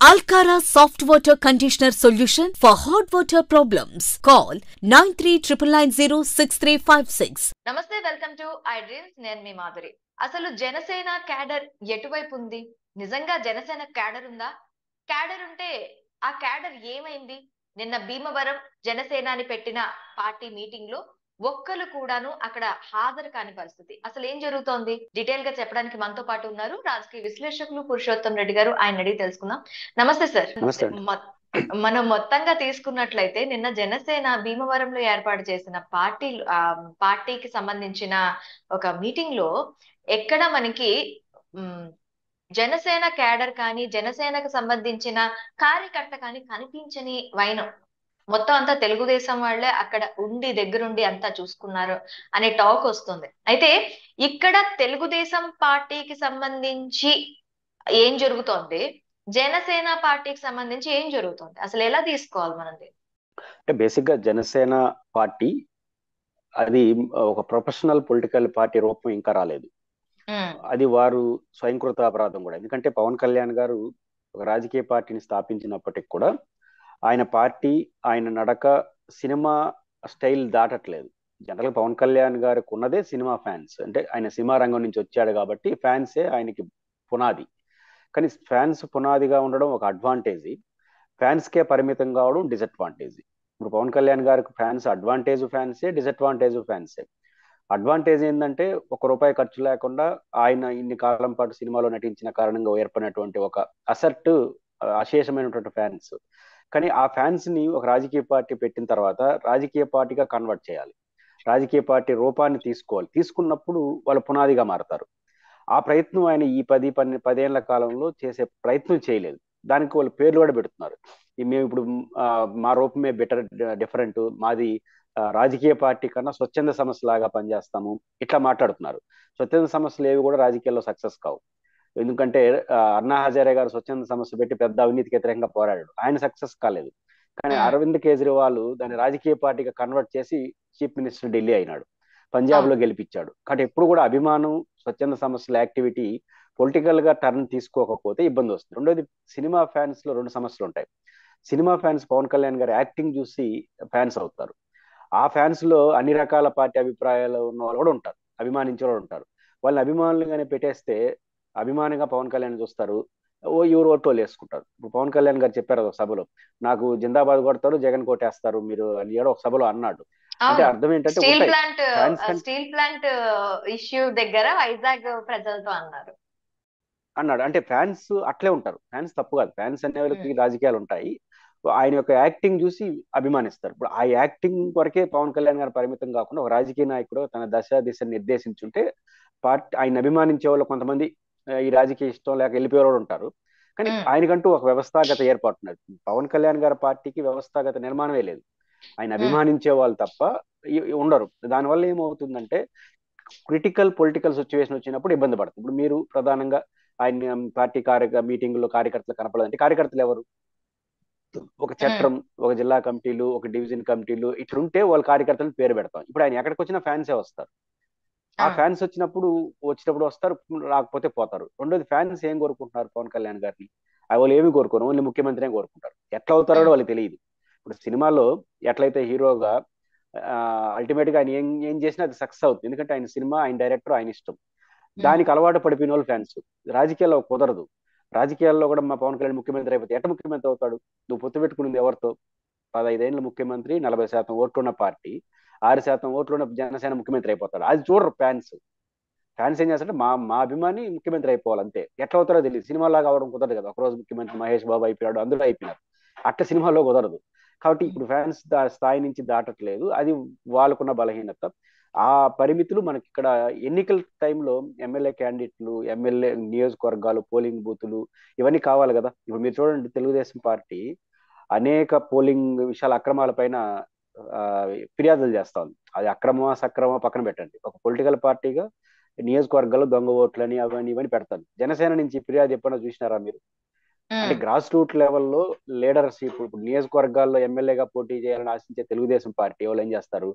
Alcara Soft Water Conditioner Solution for hot water problems. Call 9399906356. నమస్తే, welcome to I dreams. నేను మీ మాధురి. అసలు Janasena cadre ఎటువైపు ఉంది? నిజంగా జనసేన క్యాడర్ ఉందా? క్యాడర్ ఉంటే ఆ క్యాడర్ ఏమైంది? నిన్న భీమవరం జనసేనాని పెట్టిన పార్టీ మీటింగ్ లో ఒక్కరు కూడాను అక్కడ హాజరు కాని పరిస్థితి. అసలు ఏం జరుగుతోంది డీటెయిల్ గా చెప్పడానికి మనతో పాటు ఉన్నారు రాజకీయ విశ్లేషకులు పురుషోత్తం రెడ్డి గారు. ఆయన అడిగి తెలుసుకుందాం. నమస్తే సార్. మనం మొత్తంగా తీసుకున్నట్లయితే నిన్న జనసేన భీమవరంలో ఏర్పాటు చేసిన పార్టీకి సంబంధించిన ఒక మీటింగ్ లో ఎక్కడ మనకి జనసేన క్యాడర్ కానీ జనసేనకు సంబంధించిన కార్యకర్త కానీ కనిపించని వైనం. మొత్తం అంతా తెలుగుదేశం వాళ్ళే అక్కడ ఉండి దగ్గరుండి అంతా చూసుకున్నారు అనే టాక్ వస్తుంది. అయితే ఇక్కడ తెలుగుదేశం పార్టీకి సంబంధించి ఏం జరుగుతోంది, జనసేన పార్టీకి సంబంధించి ఏం జరుగుతుంది, అసలు ఎలా తీసుకోవాలి మనది? అంటే బేసిక్ గా జనసేన పార్టీ అది ఒక ప్రొఫెషనల్ పొలిటికల్ పార్టీ రూపం ఇంకా రాలేదు. అది వారు స్వయంకృత అపరాధం కూడా. ఎందుకంటే పవన్ కళ్యాణ్ గారు ఒక రాజకీయ పార్టీని స్థాపించినప్పటికి కూడా ఆయన పార్టీ, ఆయన నడక సినిమా స్టైల్ దాటట్లేదు. జనరల్ పవన్ కళ్యాణ్ గారికి ఉన్నదే సినిమా ఫ్యాన్స్. అంటే ఆయన సినిమా రంగం నుంచి వచ్చాడు కాబట్టి ఫ్యాన్సే ఆయనకి పునాది. కానీ ఫ్యాన్స్ పునాదిగా ఉండడం ఒక అడ్వాంటేజ్, ఫ్యాన్స్కే పరిమితం కావడం డిసడ్వాంటేజ్. ఇప్పుడు పవన్ కళ్యాణ్ గారికి ఫ్యాన్స్ అడ్వాంటేజ్ ఫ్యాన్సే, డిసడ్వాంటేజ్ ఫ్యాన్సే. అడ్వాంటేజ్ ఏంటంటే ₹1 ఖర్చు లేకుండా ఆయన ఇన్ని కాలం పాటు సినిమాలో నటించిన కారణంగా ఏర్పడినటువంటి ఒక అసర్ట్, అశేషమైనటువంటి ఫ్యాన్స్. కానీ ఆ ఫ్యాన్స్ ని ఒక రాజకీయ పార్టీ పెట్టిన తర్వాత రాజకీయ పార్టీగా కన్వర్ట్ చేయాలి, రాజకీయ పార్టీ రూపాన్ని తీసుకోవాలి. తీసుకున్నప్పుడు వాళ్ళు పునాదిగా మారతారు. ఆ ప్రయత్నం ఆయన ఈ 10 ఏళ్ల కాలంలో చేసే ప్రయత్నం చేయలేదు. దానికి వాళ్ళు పేర్లు కూడా పెడుతున్నారు. మేము ఇప్పుడు మా రూపమే డిఫరెంట్, మాది రాజకీయ పార్టీ కన్నా స్వచ్ఛంద సమస్య లాగా పనిచేస్తాము, ఇట్లా మాట్లాడుతున్నారు. స్వచ్ఛంద సమస్యలు ఏవి కూడా రాజకీయాల్లో సక్సెస్ కావు. ఎందుకంటే అన్నా హజారే గారు స్వచ్ఛంద సమస్య పెట్టి పెద్ద అవినీతికి వ్యతిరేకంగా పోరాడాడు, ఆయన సక్సెస్ కాలేదు. కానీ అరవింద్ కేజ్రీవాల్ దాన్ని రాజకీయ పార్టీగా కన్వర్ట్ చేసి చీఫ్ మినిస్టర్ ఢిల్లీ అయినాడు, పంజాబ్ లో గెలిపించాడు. కాబట్టి ఎప్పుడు కూడా అభిమానం, స్వచ్ఛంద సమస్యల యాక్టివిటీ పొలిటికల్ గా టర్న్ తీసుకోకపోతే ఇబ్బంది వస్తుంది. రెండోది, సినిమా ఫ్యాన్స్ లో 2 సమస్యలు ఉంటాయి. సినిమా ఫ్యాన్స్ పవన్ కళ్యాణ్ గారి యాక్టింగ్ చూసి ఫ్యాన్స్ అవుతారు. ఆ ఫ్యాన్స్ లో అన్ని రకాల పార్టీ అభిప్రాయాలు ఉన్న వాళ్ళు కూడా ఉంటారు, అభిమానించే వాళ్ళు ఉంటారు. వాళ్ళని అభిమానులుగానే పెట్టేస్తే అభిమానిగా పవన్ కళ్యాణ్ చూస్తారు, ఎవరు ఓటోలు వేసుకుంటారు. ఇప్పుడు పవన్ కళ్యాణ్ గారు చెప్పారు ఒక సభలో, నాకు జిందాబాద్ కొడతారు, జగన్ కోటేస్తారు మీరు అని ఒక సభలో అన్నాడు. అంటే అర్థం ఏంటంటే స్టీల్ ప్లాంట్ ఇష్యూ దగ్గర వైజాగ్ ప్రజలతో అన్నాడు. అంటే ఫ్యాన్స్ అట్లే ఉంటారు. ఫ్యాన్స్ తప్పు కాదు, ఫ్యాన్స్ అనే వాళ్ళకి రాజకీయాలు ఉంటాయి. ఆయన యొక్క యాక్టింగ్ చూసి అభిమానిస్తారు. ఇప్పుడు ఆ యాక్టింగ్ వరకే పవన్ కళ్యాణ్ గారు పరిమితం కాకుండా ఒక రాజకీయ నాయకుడు తన దిశను నిర్దేశించుంటే పార్టీ ఆయన అభిమానించే వాళ్ళు కొంతమంది ఈ రాజకీయ ఇష్టం లేక వెళ్ళిపోయేవాళ్ళు ఉంటారు. కానీ ఆయనకంటూ ఒక వ్యవస్థాగత ఏర్పాటు ఉన్నది. పవన్ కళ్యాణ్ గారి పార్టీకి వ్యవస్థాగత నిర్మాణమే లేదు, ఆయన అభిమానించే వాళ్ళు తప్ప ఉండరు. దానివల్ల ఏమవుతుందంటే క్రిటికల్ పొలిటికల్ సిచ్యువేషన్ వచ్చినప్పుడు ఇబ్బంది పడుతుంది. ఇప్పుడు మీరు ప్రధానంగా ఆయన పార్టీ మీటింగ్ లో కార్యకర్తలు కనపడదంటే కార్యకర్తలు ఎవరు? ఒక చట్టం, ఒక జిల్లా కమిటీలు, ఒక డివిజన్ కమిటీలు ఇట్లుంటే వాళ్ళ కార్యకర్తలను పేరు పెడతాం. ఇప్పుడు ఆయన ఎక్కడికి వచ్చినా ఫ్యాన్సే వస్తారు. ఆ ఫ్యాన్స్ వచ్చినప్పుడు వస్తారు, రాకపోతే పోతారు. రెండోది, ఫ్యాన్స్ ఏం కోరుకుంటున్నారు పవన్ కళ్యాణ్ గారిని? వాళ్ళు ఏమి కోరుకోరు, ఓన్లీ ముఖ్యమంత్రినే కోరుకుంటారు. ఎట్లా అవుతారో వాళ్ళకి తెలియదు. ఇప్పుడు సినిమాలో ఎట్లయితే హీరోగా అల్టిమేట్ గా ఆయన ఏం చేసినా అది సక్సెస్ అవుతుంది, ఎందుకంటే ఆయన సినిమా, ఆయన డైరెక్టర్, ఆయన ఇష్టం. దానికి అలవాటు పడిపోయిన వాళ్ళు ఫ్యాన్స్. రాజకీయాల్లో కుదరదు. రాజకీయాల్లో కూడా మా పవన్ కళ్యాణ్ ముఖ్యమంత్రి అయిపోతే ఎట్లా ముఖ్యమంత్రి అవుతాడు? నువ్వు పొత్తు పెట్టుకున్నది ఎవరితో? 15 ఏళ్ళ ముఖ్యమంత్రి, 40% ఓట్లున్న పార్టీ, 6% ఓట్లున్న జనసేన ముఖ్యమంత్రి అయిపోతాడు. అది చూడరు ఫ్యాన్స్. ఫ్యాన్స్ ఏం చేస్తారంటే మా అభిమాని ముఖ్యమంత్రి అయిపోవాలి అంతే. ఎట్లా అవుతారో తెలియదు. సినిమాలాగా అవడం కుదరదు కదా. ఒకరోజు ముఖ్యమంత్రి మహేష్ బాబు అయిపోయాడు, అందరూ అయిపోయినారు. అట్లా సినిమాలో కుదరదు. కాబట్టి ఇప్పుడు ఫ్యాన్స్ స్థాయి నుంచి దాటట్లేదు, అది వాళ్ళకున్న బలహీనత. ఆ పరిమితులు మనకి ఇక్కడ ఎన్నికల టైంలో ఎమ్మెల్యే క్యాండిడేట్లు, ఎమ్మెల్యే నియోజకవర్గాలు, పోలింగ్ బూతులు ఇవన్నీ కావాలి కదా. ఇప్పుడు మీరు చూడండి, తెలుగుదేశం పార్టీ అనేక పోలింగ్ విషయాల అక్రమాల పైన ఫిర్యాదులు చేస్తా ఉంది. అది అక్రమమా సక్రమా పక్కన పెట్టండి. ఒక పొలిటికల్ పార్టీగా నియోజకవర్గాల్లో దొంగ ఓట్లని అవన్నీ ఇవన్నీ పెడతాను. జనసేన నుంచి ఫిర్యాదు ఎప్పుడైనా చూసినారా మీరు? అంటే గ్రాస్ రూట్ లెవెల్లో లీడర్షిప్, ఇప్పుడు నియోజకవర్గాల్లో ఎమ్మెల్యేగా పోటీ చేయాలని ఆశించే తెలుగుదేశం పార్టీ వాళ్ళు ఏం చేస్తారు?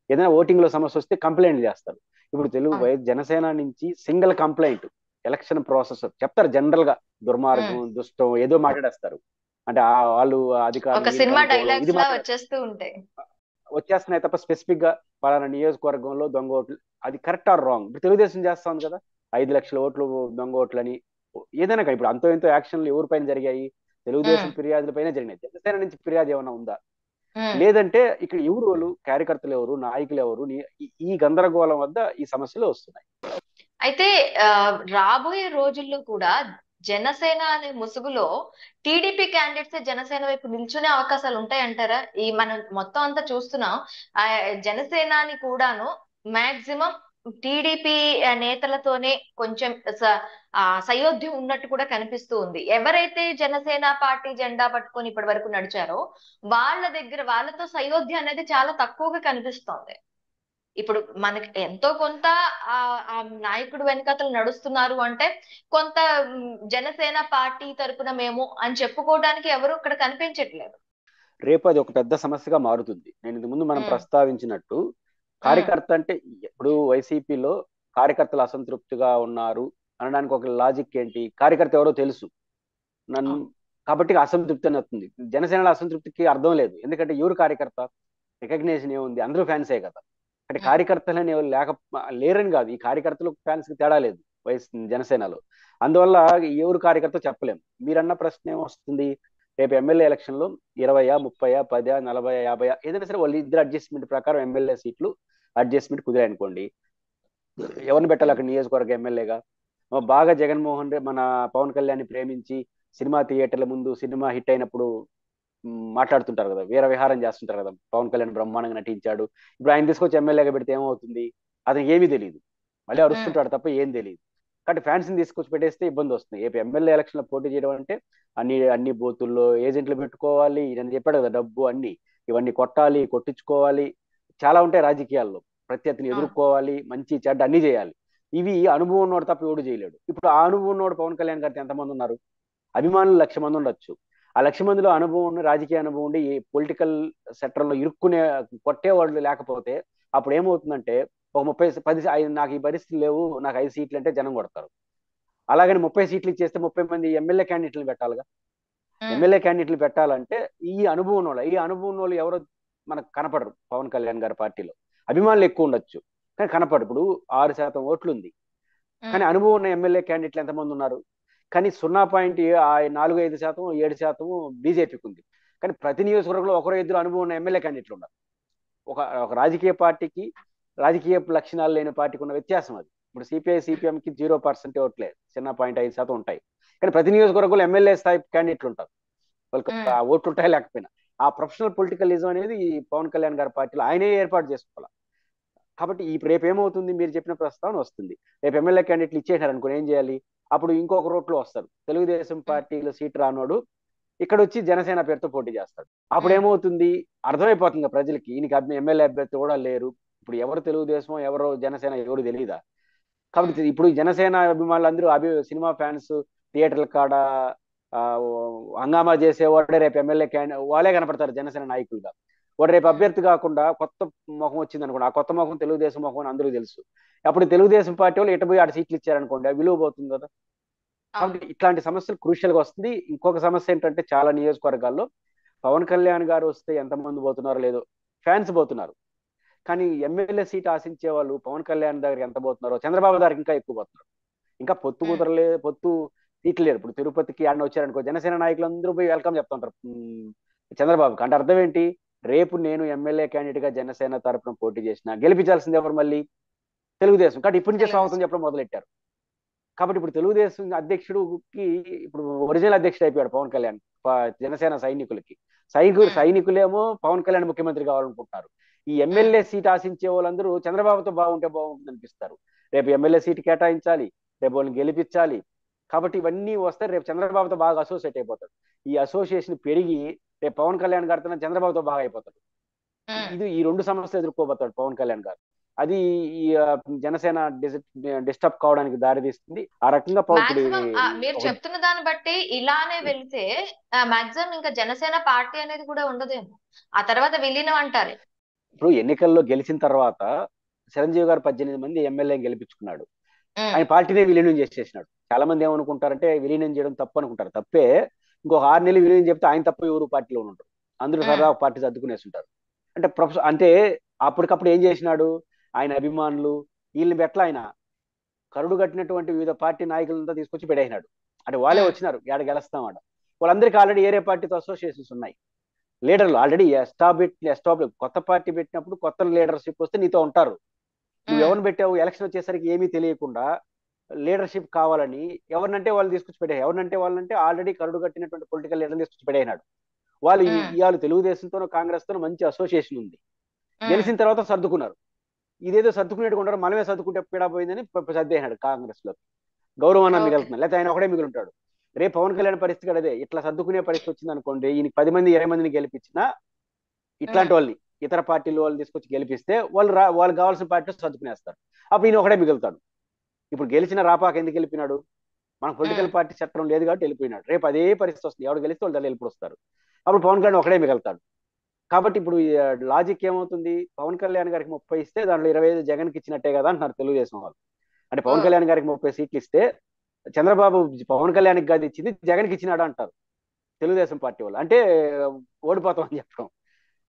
ఏదైనా ఓటింగ్ లో సమస్య వస్తే కంప్లైంట్ చేస్తారు. ఇప్పుడు జనసేన నుంచి సింగిల్ కంప్లైంట్ ఎలక్షన్ ప్రాసెస్ చెప్తారు జనరల్ గా, దుర్మార్గం దుష్టం ఏదో మాట్లాడేస్తారు. అంటే వాళ్ళు ఒక అధికారులు సినిమా అనుకోవడం ఇది డైలాగ్స్ లా మాట్లాడ వచ్చేస్తూ ఉంటాయి. వచ్చేస్తున్నాయి తప్ప స్పెసిఫిక్ గా పలానా నియోజకవర్గంలో దొంగ ఓట్లు అది కరెక్ట్ ఆర్ రాంగ్. ఇప్పుడు తెలుగుదేశం చేస్తా ఉంది కదా, 5 లక్షల ఓట్లు దొంగ ఓట్లని. ఏదైనా కానీ ఇప్పుడు అంతో ఎంతో యాక్షన్లు ఎవరిపైన జరిగాయి? తెలుగుదేశం ఫిర్యాదుల పైన జరిగినాయి. జనసేన నుంచి ఫిర్యాదు ఏమైనా ఉందా? లేదంటే ఇక్కడ ఎవరు కార్యకర్తలు ఎవరు, నాయకులు ఎవరు, ఈ గందరగోళం వద్ద ఈ సమస్యలు వస్తున్నాయి. అయితే రాబోయే రోజుల్లో కూడా జనసేన అనే ముసుగులో టీడీపీ క్యాండిడేట్స్ జనసేన వైపు నిల్చునే అవకాశాలు ఉంటాయంటారా? ఈ మనం మొత్తం అంతా చూస్తున్నాం. ఆ జనసేనాని కూడాను మాక్సిమం టీడీపీ నేతలతోనే కొంచెం సయోధ్యం ఉన్నట్టు కూడా కనిపిస్తూ ఉంది. ఎవరైతే జనసేన పార్టీ జెండా పట్టుకొని ఇప్పటి వరకు నడిచారో వాళ్ళ దగ్గర వాళ్ళతో సయోధ్య అనేది చాలా తక్కువగా కనిపిస్తోంది. ఇప్పుడు మనకి ఎంతో కొంత ఆ నాయకుడు వెనకాతలు నడుస్తున్నారు అంటే కొంత జనసేన పార్టీ తరపున మేము అని చెప్పుకోవడానికి ఎవరు ఇక్కడ కనిపించట్లేదు. రేపు అది ఒక పెద్ద సమస్యగా మారుతుంది. నేను ఇంతకు ముందు మనం ప్రస్తావించినట్టు కార్యకర్త అంటే ఇప్పుడు వైసీపీలో కార్యకర్తలు అసంతృప్తిగా ఉన్నారు అనడానికి ఒక లాజిక్ ఏంటి? కార్యకర్త ఎవరో తెలుసు నన్ను, కాబట్టి అసంతృప్తి అని వస్తుంది. జనసేనలో అసంతృప్తికి అర్థం లేదు. ఎందుకంటే ఎవరు కార్యకర్త? రికగ్నేషన్ ఏముంది? అందరూ ఫ్యాన్సే కదా. అంటే కార్యకర్తలని ఎవరు లేరని కాదు, ఈ కార్యకర్తలు ఫ్యాన్స్ కి తేడా లేదు జనసేనలో. అందువల్ల ఎవరు కార్యకర్త చెప్పలేము. మీరన్న ప్రశ్న ఏమొస్తుంది? రేపు ఎమ్మెల్యే ఎలక్షన్ లో 20, 30, 10, 40, 50 ఏదైనా సరే వాళ్ళు ఇద్దరు అడ్జస్ట్మెంట్ ప్రకారం ఎమ్మెల్యే సీట్లు అడ్జస్ట్మెంట్ కుదిరాయి అనుకోండి, ఎవరిని పెట్టాలి అక్కడ నియోజకవర్గ ఎమ్మెల్యేగా? బాగా జగన్మోహన్ రెడ్డి మన పవన్ కళ్యాణ్ ప్రేమించి సినిమా థియేటర్ల ముందు సినిమా హిట్ అయినప్పుడు మాట్లాడుతుంటారు కదా, వీర విహారం చేస్తుంటారు కదా, పవన్ కళ్యాణ్ బ్రహ్మాండంగా నటించాడు. ఇప్పుడు ఆయన తీసుకొచ్చి ఎమ్మెల్యేగా పెడితే ఏమవుతుంది? అతనికి ఏమీ తెలియదు, మళ్ళీ అరుస్తుంటాడు తప్ప ఏం తెలియదు. కాబట్టి ఫ్యాన్స్ ని తీసుకొచ్చి పెట్టేస్తే ఇబ్బంది వస్తుంది. రేపు ఎమ్మెల్యే ఎలక్షన్ లో పోటీ చేయడం అంటే అన్ని బూతుల్లో ఏజెంట్లు పెట్టుకోవాలి, నేను చెప్పాడు కదా, డబ్బు అన్ని ఇవన్నీ కొట్టాలి, కొట్టించుకోవాలి, చాలా ఉంటాయి రాజకీయాల్లో. ప్రత్యర్థిని ఎదుర్కోవాలి, మంచి చెడ్డ అన్ని చేయాలి. ఇవి అనుభవం ఉన్నోడు తప్ప ఎవడు చేయలేడు. ఇప్పుడు ఆ అనుభవం ఉన్నోడు పవన్ కళ్యాణ్ గారితో ఎంతమంది ఉన్నారు? అభిమానులు 1,00,000 మంది ఉండొచ్చు. ఆ 1,00,000 మందిలో అనుభవం ఉండి, రాజకీయ అనుభవం ఉండి, పొలిటికల్ సెక్టర్ లో ఇరుక్కునే కొట్టేవాళ్ళు లేకపోతే అప్పుడు ఏమవుతుందంటే ఒక 30, 10 నాకు ఈ పరిస్థితులు లేవు, నాకు 5 సీట్లు అంటే జనం కొడతారు. అలాగని 30 సీట్లు ఇచ్చేస్తే 30 మంది ఎమ్మెల్యే క్యాండిడేట్లు పెట్టాలిగా. ఎమ్మెల్యే క్యాండిడేట్లు పెట్టాలంటే ఈ అనుభవం వాళ్ళు ఎవరో మనకు కనపడరు. పవన్ కళ్యాణ్ గారి పార్టీలో అభిమానులు ఎక్కువ ఉండొచ్చు కానీ కనపడరు. ఇప్పుడు 6% ఓట్లు ఉంది కానీ అనుభవం ఉన్న ఎమ్మెల్యే క్యాండిడేట్లు ఎంతమంది ఉన్నారు? కానీ 0.45%, 7% బీజేపీకి ఉంది. కానీ ప్రతి నియోజకవర్గంలో ఒకరో ఇద్దరు అనుభవం ఉన్న ఎమ్మెల్యే క్యాండిడేట్లు ఉన్నారు. ఒక రాజకీయ పార్టీకి, రాజకీయ లక్షణాలు లేని పార్టీకి ఉన్న వ్యత్యాసం అది. ఇప్పుడు సిపిఐ సిపిఎంకి 0% ఓట్లే, 0.5% ఉంటాయి. కానీ ప్రతి నియోజకవర్గంలో ఎమ్మెల్యే స్థాయి క్యాండిడేట్లు ఉంటారు. వాళ్ళకి ఆ ఓట్లు ఉంటాయి లేకపోయినా. ఆ ప్రొఫెషనల్ పొలిటికలిజం అనేది పవన్ కళ్యాణ్ గారి పార్టీలో ఆయనే ఏర్పాటు చేసుకోవాలి. కాబట్టి రేపు ఏమవుతుంది? మీరు చెప్పిన ప్రస్తావన వస్తుంది. రేపు ఎమ్మెల్యే క్యాండిడేట్లు ఇచ్చేసారు అనుకోని ఏం చేయాలి? అప్పుడు ఇంకొక రోడ్లో వస్తారు. తెలుగుదేశం పార్టీలో సీట్ రానోడు ఇక్కడ వచ్చి జనసేన పేరుతో పోటీ చేస్తాడు. అప్పుడు ఏమవుతుంది? అర్థమైపోతుంది ప్రజలకి, ఈయనకి ఎమ్మెల్యే అభ్యర్థి కూడా లేరు. ఇప్పుడు ఎవరు తెలుగుదేశం, ఎవరు జనసేన, ఎవరు తెలియదా? కాబట్టి ఇప్పుడు జనసేన అభిమానులు అందరూ సినిమా ఫ్యాన్స్ థియేటర్ల కాడ హంగామా చేసేవాడే రేపు ఎమ్మెల్యే వాళ్ళే కనపడతారు జనసేన నాయకులుగా. వాడు రేపు అభ్యర్థి కాకుండా కొత్త ముఖం వచ్చింది అనుకోండి, ఆ కొత్త ముఖం తెలుగుదేశం ముఖం అని అందరూ తెలుసు. అప్పుడు తెలుగుదేశం పార్టీ వాళ్ళు ఎటు పోయి 6 సీట్లు ఇచ్చారనుకోండి, విలువ పోతుంది కదా. కాబట్టి ఇట్లాంటి సమస్యలు క్రూషియల్ గా వస్తుంది. ఇంకొక సమస్య ఏంటంటే చాలా నియోజకవర్గాల్లో పవన్ కళ్యాణ్ గారు వస్తే ఎంతమంది పోతున్నారో లేదో, ఫ్యాన్స్ పోతున్నారు. కానీ ఎమ్మెల్యే సీట్ ఆశించే వాళ్ళు పవన్ కళ్యాణ్ దగ్గర ఎంత పోతున్నారో చంద్రబాబు గారికి ఇంకా ఎక్కువ పోతున్నారు. ఇంకా పొత్తు సీట్లు లేరు. ఇప్పుడు తిరుపతికి ఆయన వచ్చారనుకో, జనసేన నాయకులు అందరూ పోయి వెల్కమ్ చెప్తుంటారు చంద్రబాబుకి. అంటే అర్థం ఏంటి? రేపు నేను ఎమ్మెల్యే క్యాండిడేట్ గా జనసేన తరపున పోటీ చేసిన గెలిపించాల్సింది ఎవరు? మళ్ళీ తెలుగుదేశం. కాబట్టి ఇప్పటి నుంచే స్వాగతం చెప్పడం మొదలెట్టారు. కాబట్టి ఇప్పుడు తెలుగుదేశం అధ్యక్షుడికి ఇప్పుడు ఒరిజినల్ అధ్యక్షుడు అయిపోయాడు పవన్ కళ్యాణ్. జనసేన సైనికులేమో పవన్ కళ్యాణ్ ముఖ్యమంత్రి కావాలనుకుంటున్నారు. ఈ ఎమ్మెల్యే సీట్ ఆశించే వాళ్ళందరూ చంద్రబాబుతో బాగుంటే బాగుంటుంది అనిపిస్తారు. రేపు ఎమ్మెల్యే సీట్ కేటాయించాలి, రేపు వాళ్ళని గెలిపించాలి. కాబట్టి ఇవన్నీ వస్తే రేపు చంద్రబాబుతో బాగా అసోసియేట్ అయిపోతాడు. ఈ అసోసియేషన్ పెరిగి రేపు పవన్ కళ్యాణ్ గారితో చంద్రబాబుతో బాగా అయిపోతాడు. ఈ 2 సమస్యలు ఎదుర్కోబోతాడు పవన్ కళ్యాణ్ గారు. అది ఈ జనసేన డిస్టర్బ్ కావడానికి దారితీస్తుంది. ఆ రకంగా మీరు చెప్తున్న దాన్ని బట్టి ఇలానే వెళ్తే మాక్సిమం ఇంకా జనసేన పార్టీ అనేది కూడా ఉండదేమో, ఆ తర్వాత విలీనం అంటారు. ఇప్పుడు ఎన్నికల్లో గెలిచిన తర్వాత చిరంజీవి గారు 18 మంది ఎమ్మెల్యే గెలిపించుకున్నాడు. ఆయన పార్టీనే విలీనం చేసేసినాడు. చాలా మంది ఏమనుకుంటారంటే విలీనం చేయడం తప్పు అనుకుంటారు. తప్పే. ఇంకొక 6 నెలలు విలీనం చెప్తే ఆయన తప్ప ఎవరు పార్టీలో ఉంటారు, అందరూ సరదా పార్టీ సర్దుకునేసి ఉంటారు. అంటే అంటే అప్పటికప్పుడు ఏం చేసినాడు, ఆయన అభిమానులు వీళ్ళని బెట్ల ఆయన కరుడు కట్టినటువంటి వివిధ పార్టీ నాయకులంతా తీసుకొచ్చి పెట్టేసినాడు. అంటే వాళ్ళే వచ్చినారు ఏడ గెలుస్తాం ఆడ. వాళ్ళందరికీ ఆల్రెడీ ఏరే పార్టీతో అసోసియేషన్స్ ఉన్నాయి. లీడర్లు ఆల్రెడీ ఎస్టాబ్లిష్ కొత్త పార్టీ పెట్టినప్పుడు కొత్త లీడర్షిప్ వస్తే నీతో ఉంటారు. నువ్వు ఎవరిని పెట్టావు, ఎలక్షన్ వచ్చేసరికి ఏమీ తెలియకుండా లీడర్షిప్ కావాలని ఎవరినంటే వాళ్ళు తీసుకొచ్చి పెట్టారు. ఎవరినంటే వాళ్ళంటే ఆల్రెడీ కరుడు కట్టినటువంటి పొలిటికల్ లీడర్లు తీసుకొచ్చి పెట్టేసినాడు. వాళ్ళు ఇవాళ తెలుగుదేశంతోనో కాంగ్రెస్ తోనో మంచి అసోసియేషన్ ఉంది. గెలిచిన తర్వాత సర్దుకున్నారు. ఇదేదో సర్దుకునేట్టుగా ఉండరు, మనమే సర్దుకుంటే పీడా పోయిందని సర్దేసినాడు కాంగ్రెస్ లో. గౌరవాన్ని మిగులుతున్నాడు, లేకపోతే ఆయన ఒకడే మిగులుంటాడు. రేపు పవన్ కళ్యాణ్ పరిస్థితి కూడా అదే. ఇట్లా సర్దుకునే పరిస్థితి వచ్చింది అనుకోండి, ఈయన 10 మంది 20 మందిని గెలిపించినా ఇట్లాంటి వాళ్ళని ఇతర పార్టీలు వాళ్ళు తీసుకొచ్చి గెలిపిస్తే వాళ్ళు కావాల్సిన పార్టీలో సర్దుకునేస్తారు. అప్పుడు ఈయన ఒకడే మిగులుతాడు. ఇప్పుడు గెలిచిన రాపాక ఎందుకు వెళ్ళిపోయినాడు, మన పొలిటికల్ పార్టీ చట్టం లేదు కాబట్టి వెళ్ళిపోయినాడు. రేపు అదే పరిస్థితి వస్తుంది, ఎవరు గెలిస్తే వాళ్ళు వెళ్ళిపోయి వస్తారు. అప్పుడు పవన్ కళ్యాణ్ ఒకడే మిగులుతాడు. కాబట్టి ఇప్పుడు లాజిక్ ఏమవుతుంది, పవన్ కళ్యాణ్ గారికి 30 ఇస్తే దాంట్లో 25 జగన్కి ఇచ్చినట్టే కదా అంటున్నారు తెలుగుదేశం వాళ్ళు. అంటే పవన్ కళ్యాణ్ గారికి 30 సీట్లు ఇస్తే చంద్రబాబు పవన్ కళ్యాణ్కి కాదు ఇచ్చింది జగన్కి ఇచ్చినాడు అంటారు తెలుగుదేశం పార్టీ వాళ్ళు. అంటే ఓడిపోతాం అని చెప్పడం.